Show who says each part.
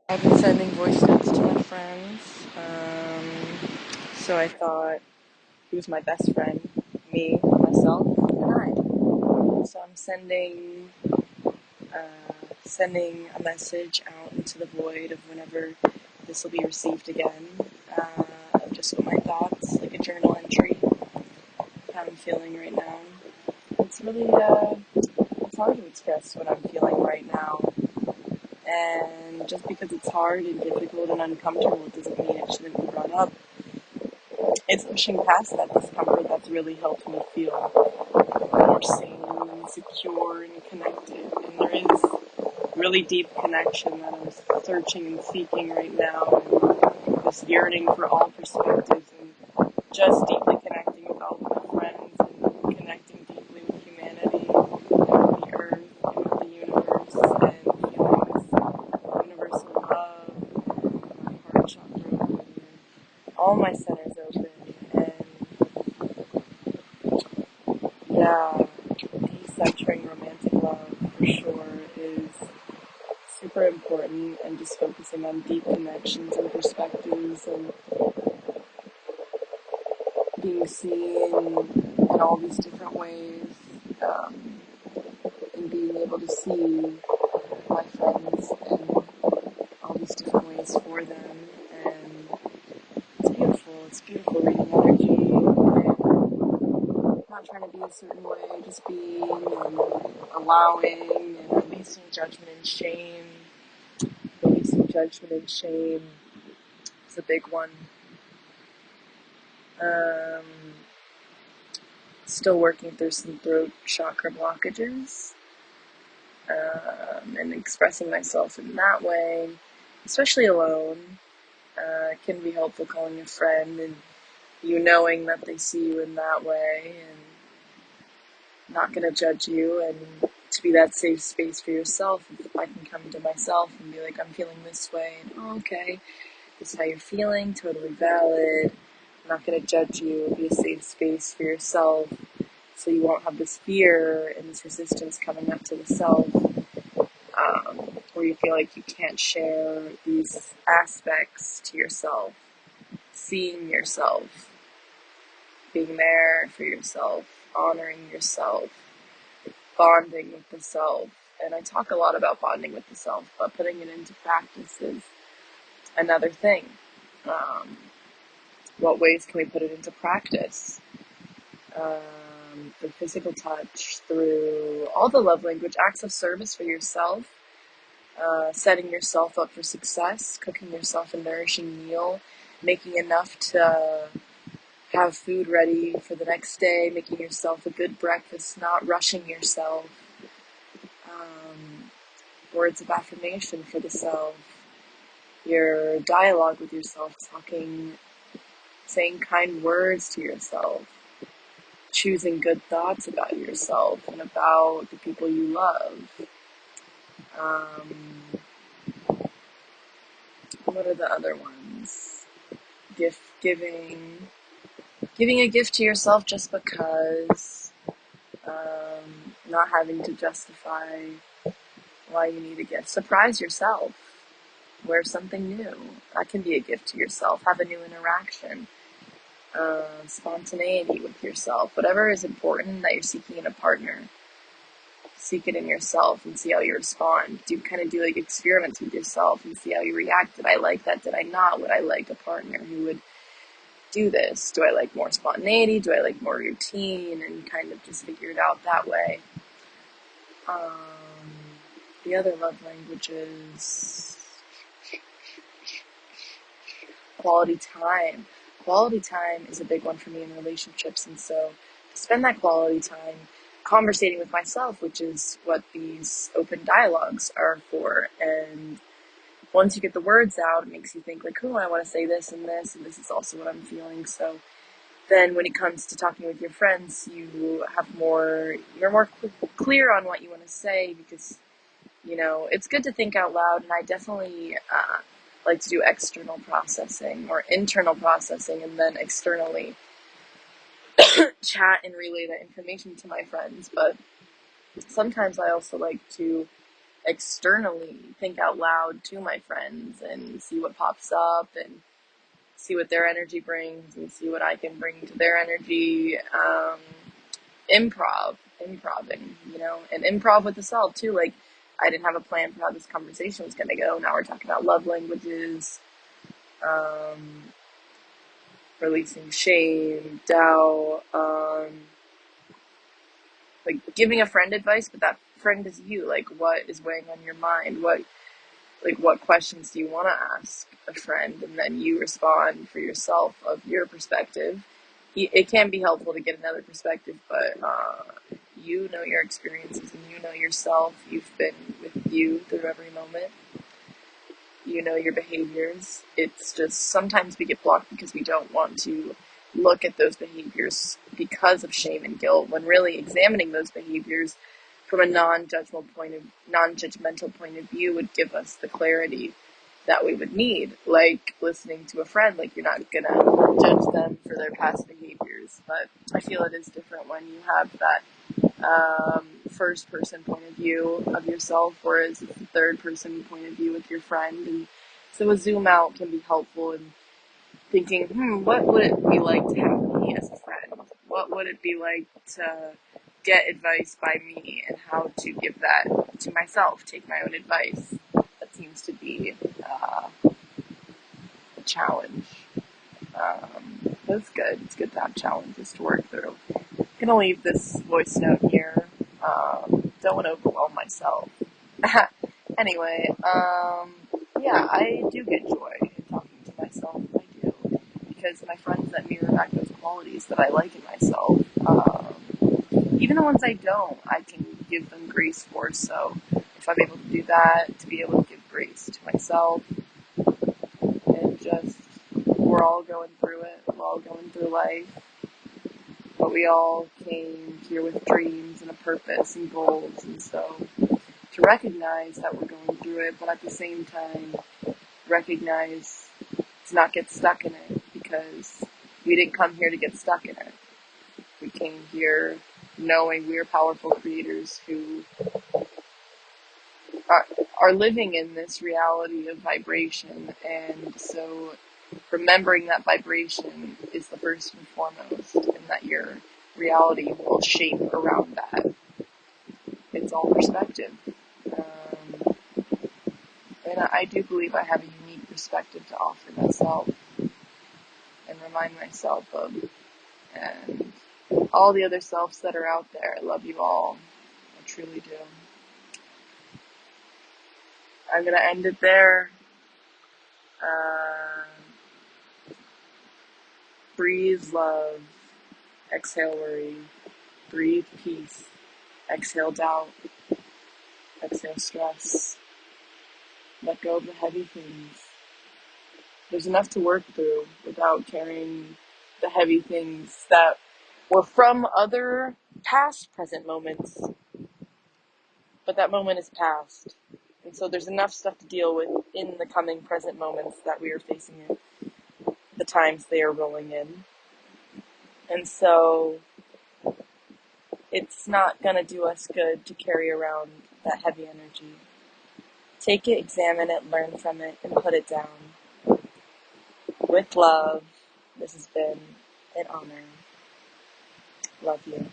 Speaker 1: I've been sending voice notes to my friends. So I thought, who's my best friend? Me, myself, and I. So I'm sending a message out into the void of whenever this will be received again. Just with my thoughts, like a journal entry of how I'm feeling right now. It's really, it's hard to express what I'm feeling right now. And just because it's hard and difficult and uncomfortable, it doesn't mean it shouldn't be brought up. It's pushing past that discomfort that's really helped me feel more sane and secure and connected. And there is really deep connection that I'm searching and seeking right now. And this yearning for all perspectives and just deeply connecting with all of my friends and connecting deeply with humanity and with the earth and with the universe and feeling this universal love and my heart chakra open and all my centers open. And yeah, decentering romantic love for sure is super important, and just focusing on deep connections and perspectives and being seen in all these different ways, um, and being able to see my friends in all these different ways for them. And it's beautiful reading energy and not trying to be a certain way, just being and allowing and releasing judgment and shame. Releasing judgment and shame is a big one. Um, Still working through some throat chakra blockages, and expressing myself in that way, especially alone. Can be helpful calling a friend and you knowing that they see you in that way and not going to judge you, and to be that safe space for yourself. If I can come to myself and be like, I'm feeling this way, and okay, this is how you're feeling, totally valid. I'm not going to judge you. Be a safe space for yourself so you won't have this fear and this resistance coming up to the self, where you feel like you can't share these aspects to yourself, seeing yourself, being there for yourself, honoring yourself, bonding with the self. And I talk a lot about bonding with the self, but putting it into practice is another thing. What ways can we put it into practice? The physical touch, through all the love language, acts of service for yourself, setting yourself up for success, cooking yourself a nourishing meal, making enough to have food ready for the next day, making yourself a good breakfast, not rushing yourself, words of affirmation for the self, your dialogue with yourself, saying kind words to yourself, choosing good thoughts about yourself and about the people you love. What are the other ones? Giving a gift to yourself just because, not having to justify why you need a gift. Surprise yourself. Wear something new. That can be a gift to yourself. Have a new interaction. Spontaneity with yourself. Whatever is important that you're seeking in a partner, seek it in yourself and see how you respond. Do like experiments with yourself and see how you react. Did I like that? Did I not? Would I like a partner who would do this? Do I like more spontaneity? Do I like more routine? And kind of just figure it out that way. The other love languages, quality time. Quality time is a big one for me in relationships, and so to spend that quality time conversating with myself, which is what these open dialogues are for. And once you get the words out, it makes you think like, I want to say this, and this is also what I'm feeling. So then when it comes to talking with your friends, you're more clear on what you want to say, because, it's good to think out loud. And I definitely like to do external processing or internal processing, and then externally chat and relay that information to my friends. But sometimes I also like to externally think out loud to my friends and see what pops up and see what their energy brings and see what I can bring to their energy. Improving, and improv with the self too. Like, I didn't have a plan for how this conversation was going to go. Now we're talking about love languages, releasing shame, doubt, like giving a friend advice, but that friend is you. Like, what is weighing on your mind? What questions do you want to ask a friend? And then you respond for yourself of your perspective. It can be helpful to get another perspective, but you know your experiences and you know yourself. You've been with you through every moment. You know your behaviors. It's just sometimes we get blocked because we don't want to look at those behaviors because of shame and guilt, when really examining those behaviors from a non-judgmental point of view would give us the clarity that we would need. Like listening to a friend, like, you're not gonna judge them for their past behaviors, but I feel it is different when you have that first person point of view of yourself, whereas it's the third person point of view with your friend. And so a zoom out can be helpful in thinking, what would it be like to have me as a friend? What would it be like to get advice by me, and how to give that to myself, take my own advice? That seems to be a challenge. But it's good. It's good to have challenges to work through. I'm going to leave this voice note here. Don't want to overwhelm myself. Anyway, yeah, I do get joy in talking to myself. I do. Because my friends that mirror back those qualities that I like in myself, even the ones I don't, I can give them grace for. So if I'm able to do that, to be able to give grace to myself, and just, we're all going through it. We're all going through life. But we all came here with dreams and a purpose and goals. And so to recognize that we're going through it, but at the same time, recognize to not get stuck in it, because we didn't come here to get stuck in it. We came here knowing we're powerful creators who are living in this reality of vibration. And so remembering that vibration is the first and foremost, and that your reality will shape around that. It's all perspective. And I do believe I have a unique perspective to offer myself and remind myself of, and all the other selves that are out there. I love you all. I truly do. I'm going to end it there. Breathe love. Exhale worry. Breathe peace. Exhale doubt. Exhale stress. Let go of the heavy things. There's enough to work through without carrying the heavy things that were from other past present moments. But that moment is past. And so there's enough stuff to deal with in the coming present moments that we are facing in the times they are rolling in. And so it's not going to do us good to carry around that heavy energy. Take it, examine it, learn from it, and put it down. With love, this has been an honor. Love you.